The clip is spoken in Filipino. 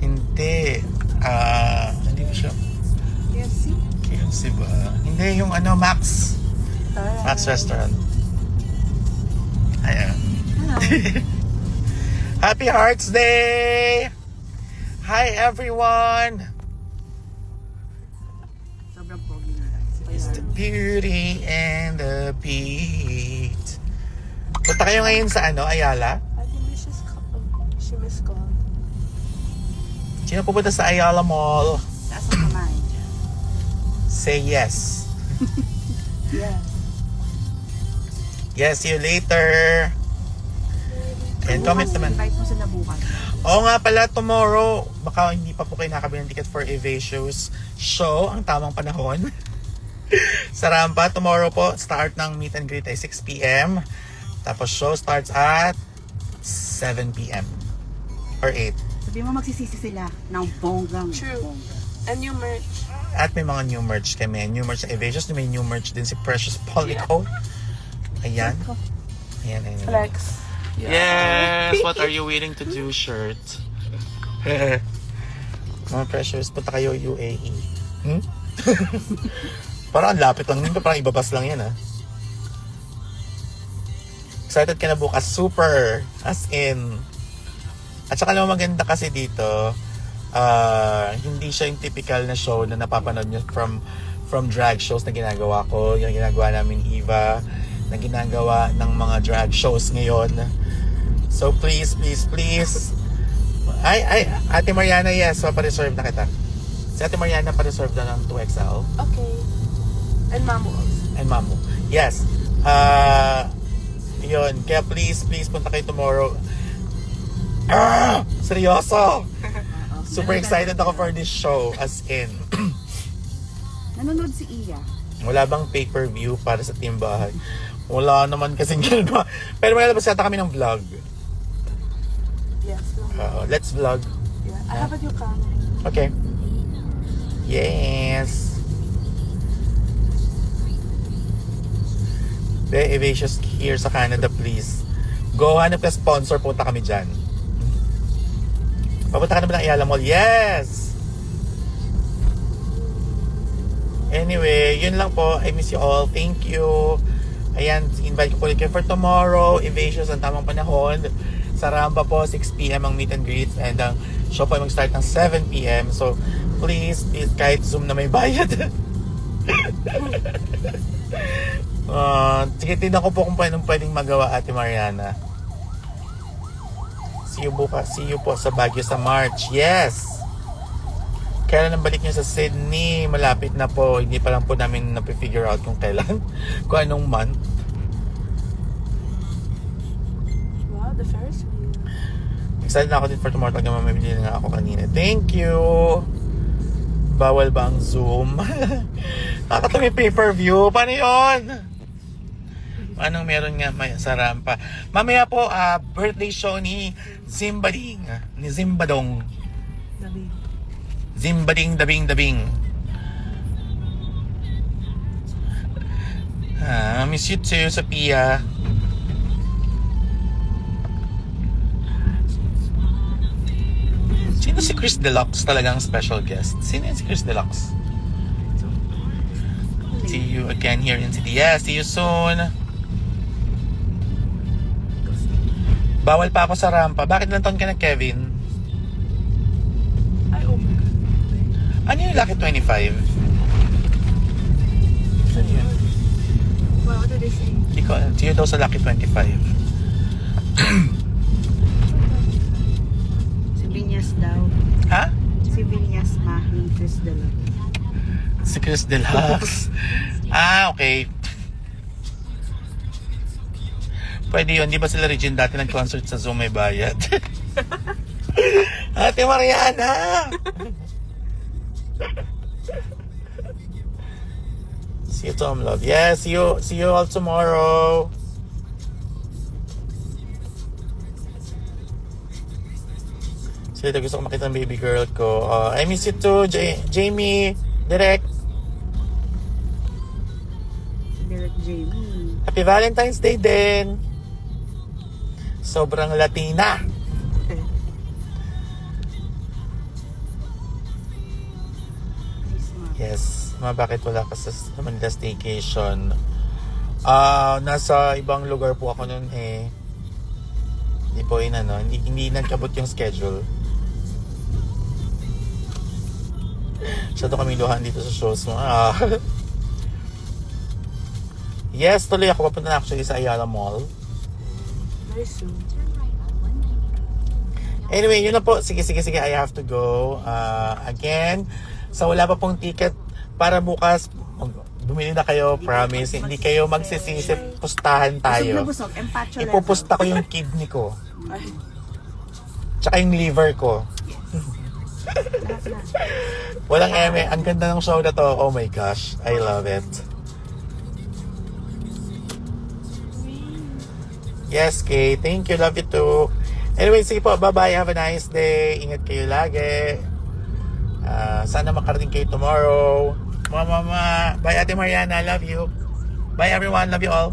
Hindi, hindi ko siya. KFC? KFC ba? Hindi, yung Max. Max Restaurant. Ayan. Hello. Happy Hearts Day! Hi everyone! Sobrang pogi na lang. It's the beauty and the beat. Punta kayo ngayon sa Ayala? I think she missed call. Sino pupunta sa Ayala Mall? Taas ang kamay. Say yes. Yes. Yes, see you later. And comment naman. Invite mo sila bukas. Oo nga pala, tomorrow, baka hindi pa po kayo nakabili ng ticket for Evacious show, ang tamang panahon. Sa Rampa, tomorrow po, start ng meet and greet ay 6 p.m. Tapos show starts at 7 p.m. or 8. Sabi mo magsisisi sila ng bonggang. True. Bongga. And new merch. At may mga new merch kami. New merch sa Evacious, may new merch din si Precious Polico. Ayan. Ayan, ayan. Flex. Yes! What are you willing to do, shirt? Mga Precious, punta kayo UAE. Hmm? Parang ang lapit lang nito, parang ibabas lang yan, ha? Excited ka na bukas? Super! As in. At saka naman maganda kasi dito, hindi siya yung typical na show na napapanood nyo from drag shows na ginagawa ko, yung ginagawa namin Eva, na ginagawa ng mga drag shows ngayon. So please, please, please. Ate Mariana, yes, pa-reserve na kita. Si Ate Mariana pa-reserve na ng 2XL. Okay. And Mamu also. And Mamu. Yes. Yun. Kaya please, please, punta kayo tomorrow. Seryoso! Super excited ako for this show. As in. Nanonood si Iya. Wala bang pay-per-view para sa Team Bahay? Wala naman kasing ginagawa. Pero may labas yata kami ng vlog. Yes. Let's vlog. Yeah. I have a new cam. Okay. Yes. The Evacious here sa Canada, please. Go, hanap ka sponsor, punta kami dyan. Papunta ka na ba ng Ayala Mall? Yes! Anyway, yun lang po. I miss you all. Thank you. Ayan, invite ko po ulit kayo for tomorrow. Evacious, ang tamang panahon. Sa Rampa po, 6 p.m. ang meet and greet. And ang show po ay mag-start ng 7 p.m. So, please, kahit Zoom na may bayad. Sige, tignan ko po kung pwedeng magawa, Ate Mariana. See you bukas. See you po sa Baguio sa March. Yes! Kailan ang balik niyo sa Sydney? Malapit na po. Hindi pa lang po namin na-figure out kung kailan. Kung anong month. Wow, the Ferris wheel. Excited na ako din for tomorrow. Talaga mamimili na nga ako kanina. Thank you! Bawal ba ang Zoom? Nakakatawa yung pay-per-view. Paano yun? Anong meron nga sa Rampa? Mamaya po, birthday show ni Zimbading. Ni Zimbadong. Dabi. Zimbading, dabing. Miss you too, Sophia. Sino si Chris Deluxe talagang special guest? Sino si Chris Deluxe? See you again here in City. Yeah, see you soon. Bawal pa ako sa Rampa. Bakit ilang taon ka na, Kevin? Ay, oh my God. Ano yung Lucky 25? Saan yun? Well, what did they say? Sino daw sa Lucky 25? Si Vinyas daw. Ha? Si Vinyas Mahing Chris Dela. Si Chris Deluxe. Okay. Pwede yun. Di ba sila Regine dati nag-concert sa Zoom may bayad? Ate Mariana! See you, Tom Love. Yeah, see you all tomorrow. Sila gusto ko makita ng baby girl ko. I miss you too, Jamie. Direct. Derek Jamie. Happy Valentine's Day din. Sobrang Latina. Bakit wala ka sa Manila staycation? Nasa ibang lugar po ako noon eh. Hindi po hindi nagkabot yung schedule. Masyado kami luhan dito sa shows mo. Yes, tuloy ako. Papunta na actually sa Ayala Mall. Very soon. Anyway, yun na po. Sige. I have to go. Again, sa wala pa pong ticket para bukas, bumili na kayo, promise. Hindi kayo magsisisi. Pustahan Busog na tayo. busog. Empacho level. Ipupusta ko yung kidney ko. Ay, Tsaka yung liver ko. Lahat na. Walang eme. Ang ganda ng show na to. Oh my gosh. I love it. Yes, Kay. Thank you. Love you too. Anyway, sige po. Bye-bye. Have a nice day. Ingat kayo lagi. Sana makarating kayo tomorrow. Mama. Bye, Ate Mariana. Love you. Bye, everyone. Love you all.